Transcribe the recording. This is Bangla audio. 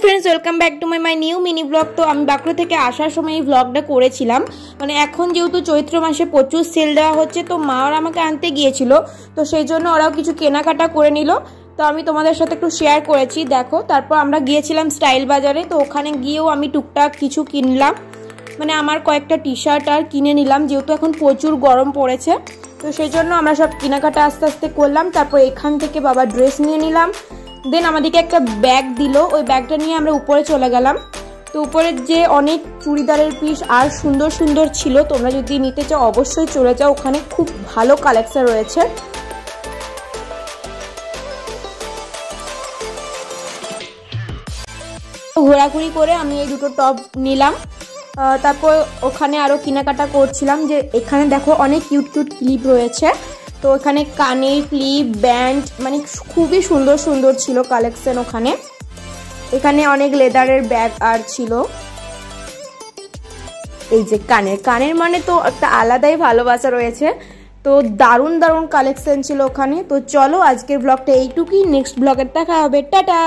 Friends welcome back to my new mini blog. तो আমি বাঁকুড়া থেকে আসার সময় এই ব্লগটা করেছিলাম। মানে এখন যেহেতু চৈত্র মাসে প্রচুর সেল দেওয়া হচ্ছে, তো মা ওরা আমাকে আনতে গিয়েছিল, তো সেই জন্য ওরাও কিছু কেনাকাটা করে নিল। তো আমি তোমাদের সাথে একটু শেয়ার করেছি, দেখো। তারপর আমরা গিয়েছিলাম স্টাইল বাজারে, তো ওখানে গিয়েও আমি টুকটাক কিছু কিনলাম। মানে আমার কয়েকটা টি শার্ট আর কিনে নিলাম, যেহেতু এখন প্রচুর গরম পড়েছে, তো সেই জন্য আমরা সব কেনাকাটা আস্তে আস্তে করলাম। তারপর এখান থেকে বাবা ড্রেস নিয়ে নিলাম। দেন আমাদেরকে একটা ব্যাগ দিল, ওই ব্যাগটা নিয়ে আমরা উপরে চলে গেলাম। তো উপরে যে অনেক চুড়িদারের পিস আর সুন্দর সুন্দর ছিল, তোমরা যদি নিতে চাও অবশ্যই চলে যাও, ওখানে খুব ভালো কালেকশন রয়েছে। ঘোরাঘুরি করে আমি এই দুটো টপ নিলাম। তারপর ওখানে আরো কেনাকাটা করছিলাম, যে এখানে দেখো অনেক কিউট কিউট ক্লিপ রয়েছে। তো এখানে কানের ক্লিপ, ব্যান্ড, মানে খুবই সুন্দর সুন্দর ছিল কালেকশন ওখানে। এখানে অনেক লেদারের ব্যাগ আর ছিল। এই যে কানের মানে তো একটা আলাদাই ভালোবাসা রয়েছে। তো দারুণ দারুণ কালেকশন ছিল ওখানে। তো চলো আজকের ব্লগটা এইটুকুই, নেক্সট ব্লগের দেখা হবে, টাটা।